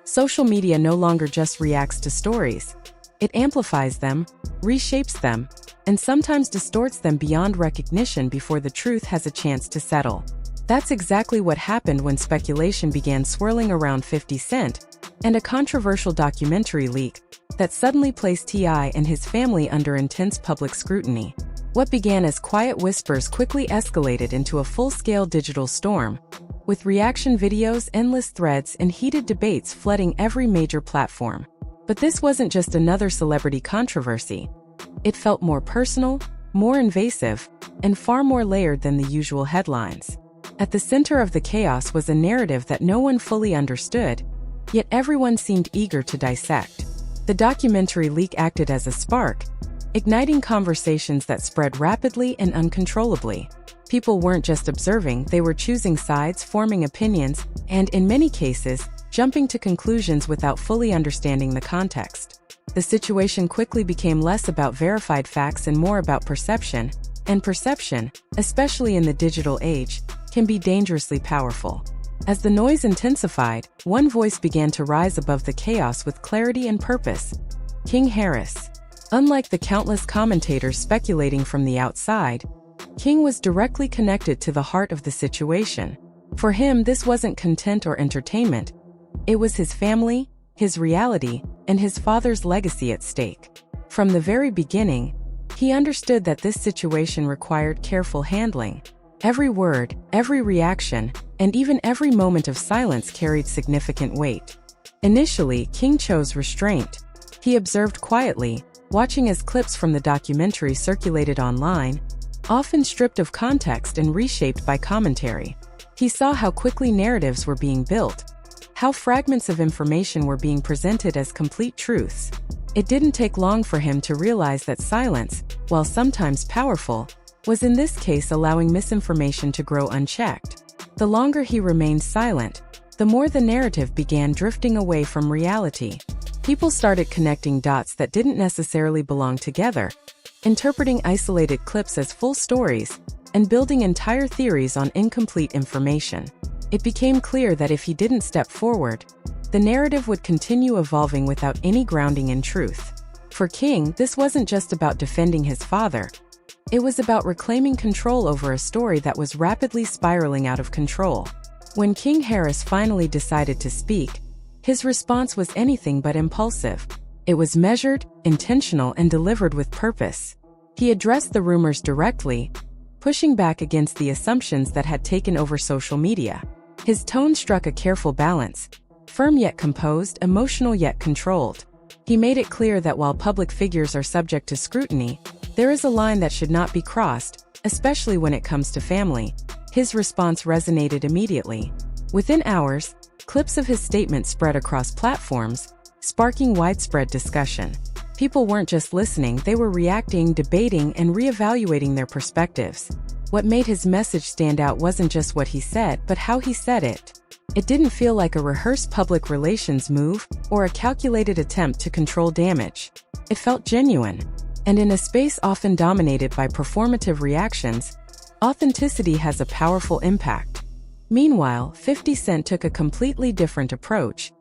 Social media no longer just reacts to stories. It amplifies them, reshapes them, and sometimes distorts them beyond recognition before the truth has a chance to settle. That's exactly what happened when speculation began swirling around 50 Cent and a controversial documentary leak that suddenly placed T.I. and his family under intense public scrutiny. What began as quiet whispers quickly escalated into a full-scale digital storm, with reaction videos, endless threads, and heated debates flooding every major platform. But this wasn't just another celebrity controversy. It felt more personal, more invasive, and far more layered than the usual headlines. At the center of the chaos was a narrative that no one fully understood, yet everyone seemed eager to dissect. The documentary leak acted as a spark, igniting conversations that spread rapidly and uncontrollably. People weren't just observing, they were choosing sides, forming opinions, and in many cases, jumping to conclusions without fully understanding the context. The situation quickly became less about verified facts and more about perception, and perception, especially in the digital age, can be dangerously powerful. As the noise intensified, one voice began to rise above the chaos with clarity and purpose: King Harris. Unlike the countless commentators speculating from the outside, King was directly connected to the heart of the situation. For him, this wasn't content or entertainment. It was his family, his reality, and his father's legacy at stake. From the very beginning, he understood that this situation required careful handling. Every word, every reaction, and even every moment of silence carried significant weight. Initially, King chose restraint. He observed quietly, watching as clips from the documentary circulated online, often stripped of context and reshaped by commentary. He saw how quickly narratives were being built, how fragments of information were being presented as complete truths. It didn't take long for him to realize that silence, while sometimes powerful, was in this case allowing misinformation to grow unchecked. The longer he remained silent, the more the narrative began drifting away from reality. People started connecting dots that didn't necessarily belong together, interpreting isolated clips as full stories, and building entire theories on incomplete information. It became clear that if he didn't step forward, the narrative would continue evolving without any grounding in truth. For King, this wasn't just about defending his father. It was about reclaiming control over a story that was rapidly spiraling out of control. When King Harris finally decided to speak, his response was anything but impulsive. It was measured, intentional, and delivered with purpose. He addressed the rumors directly, pushing back against the assumptions that had taken over social media. His tone struck a careful balance, firm yet composed, emotional yet controlled. He made it clear that while public figures are subject to scrutiny, there is a line that should not be crossed, especially when it comes to family. His response resonated immediately. Within hours, clips of his statement spread across platforms, sparking widespread discussion. People weren't just listening, they were reacting, debating, and reevaluating their perspectives. What made his message stand out wasn't just what he said, but how he said it. It didn't feel like a rehearsed public relations move or a calculated attempt to control damage. It felt genuine. And in a space often dominated by performative reactions, authenticity has a powerful impact. Meanwhile, 50 Cent took a completely different approach.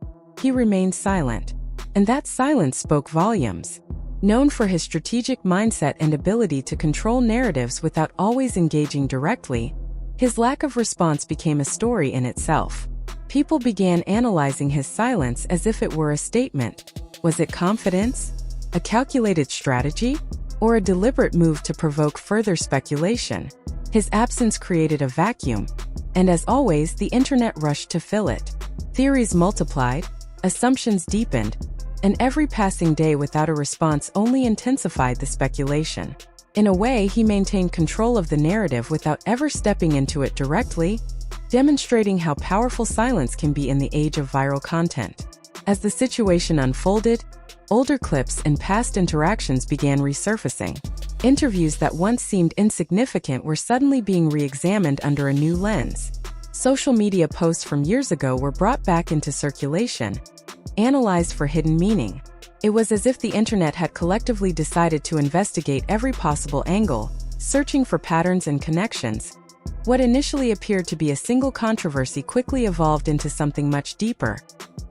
He remained silent. And that silence spoke volumes. Known for his strategic mindset and ability to control narratives without always engaging directly, his lack of response became a story in itself. People began analyzing his silence as if it were a statement. Was it confidence, a calculated strategy, or a deliberate move to provoke further speculation? His absence created a vacuum, and as always, the internet rushed to fill it. Theories multiplied, assumptions deepened, and every passing day without a response only intensified the speculation. In a way, he maintained control of the narrative without ever stepping into it directly, demonstrating how powerful silence can be in the age of viral content. As the situation unfolded, older clips and past interactions began resurfacing. Interviews that once seemed insignificant were suddenly being re-examined under a new lens. Social media posts from years ago were brought back into circulation, analyzed for hidden meaning. It was as if the internet had collectively decided to investigate every possible angle, searching for patterns and connections. What initially appeared to be a single controversy quickly evolved into something much deeper.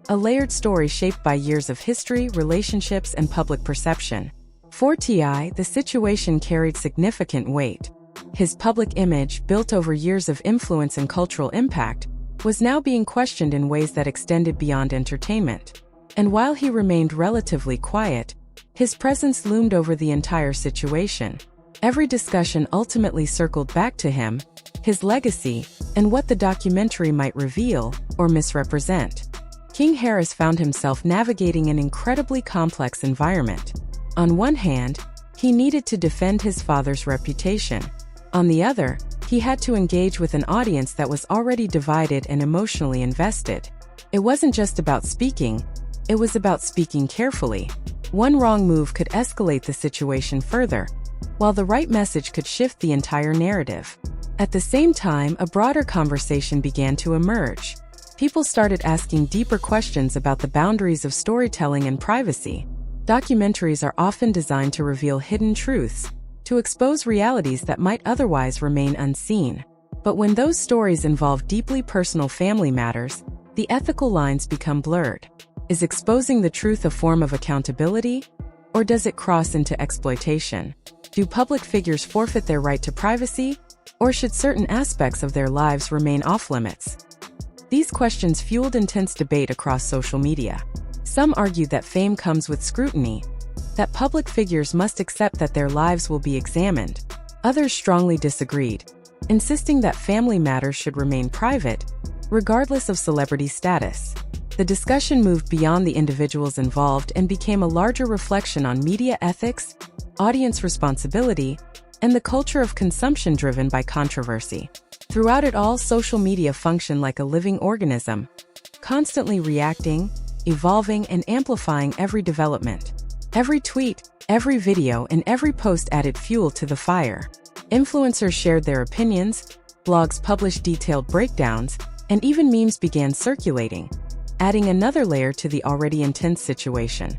A layered story shaped by years of history, relationships, and public perception. For T.I., the situation carried significant weight. His public image, built over years of influence and cultural impact, was now being questioned in ways that extended beyond entertainment. And while he remained relatively quiet, his presence loomed over the entire situation. Every discussion ultimately circled back to him, his legacy, and what the documentary might reveal or misrepresent. King Harris found himself navigating an incredibly complex environment. On one hand, he needed to defend his father's reputation. On the other, he had to engage with an audience that was already divided and emotionally invested. It wasn't just about speaking, it was about speaking carefully. One wrong move could escalate the situation further, while the right message could shift the entire narrative. At the same time, a broader conversation began to emerge. People started asking deeper questions about the boundaries of storytelling and privacy. Documentaries are often designed to reveal hidden truths, to expose realities that might otherwise remain unseen. But when those stories involve deeply personal family matters, the ethical lines become blurred. Is exposing the truth a form of accountability, or does it cross into exploitation? Do public figures forfeit their right to privacy, or should certain aspects of their lives remain off-limits? These questions fueled intense debate across social media. Some argued that fame comes with scrutiny, that public figures must accept that their lives will be examined. Others strongly disagreed, insisting that family matters should remain private, regardless of celebrity status. The discussion moved beyond the individuals involved and became a larger reflection on media ethics, audience responsibility, and the culture of consumption driven by controversy. Throughout it all, social media functioned like a living organism, constantly reacting, evolving, and amplifying every development. Every tweet, every video, and every post added fuel to the fire. Influencers shared their opinions, blogs published detailed breakdowns, and even memes began circulating, adding another layer to the already intense situation.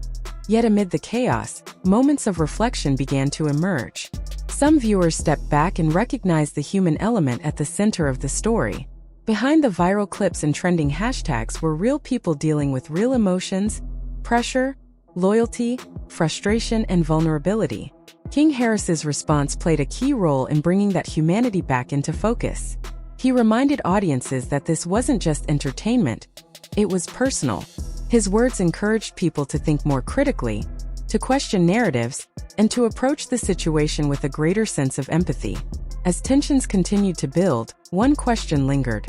Yet amid the chaos, moments of reflection began to emerge. Some viewers stepped back and recognized the human element at the center of the story. Behind the viral clips and trending hashtags were real people dealing with real emotions, pressure, loyalty, frustration, and vulnerability. King Harris's response played a key role in bringing that humanity back into focus. He reminded audiences that this wasn't just entertainment, it was personal. His words encouraged people to think more critically, to question narratives, and to approach the situation with a greater sense of empathy. As tensions continued to build, one question lingered.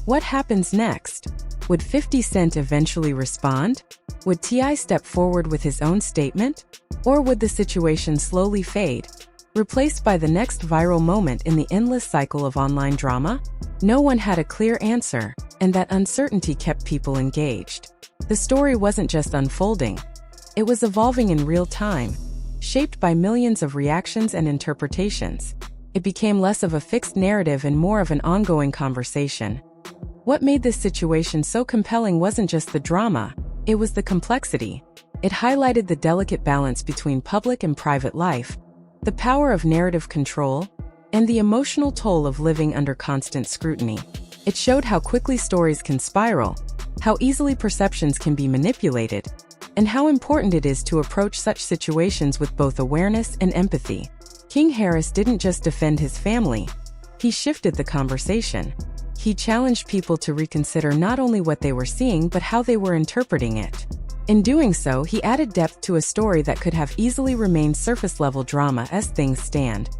What happens next? Would 50 Cent eventually respond? Would T.I. step forward with his own statement? Or would the situation slowly fade, replaced by the next viral moment in the endless cycle of online drama? No one had a clear answer, and that uncertainty kept people engaged. The story wasn't just unfolding, it was evolving in real time, shaped by millions of reactions and interpretations. It became less of a fixed narrative and more of an ongoing conversation. What made this situation so compelling wasn't just the drama, it was the complexity. It highlighted the delicate balance between public and private life, the power of narrative control, and the emotional toll of living under constant scrutiny. It showed how quickly stories can spiral, how easily perceptions can be manipulated, and how important it is to approach such situations with both awareness and empathy. King Harris didn't just defend his family, he shifted the conversation. He challenged people to reconsider not only what they were seeing but how they were interpreting it. In doing so, he added depth to a story that could have easily remained surface-level drama as things stand.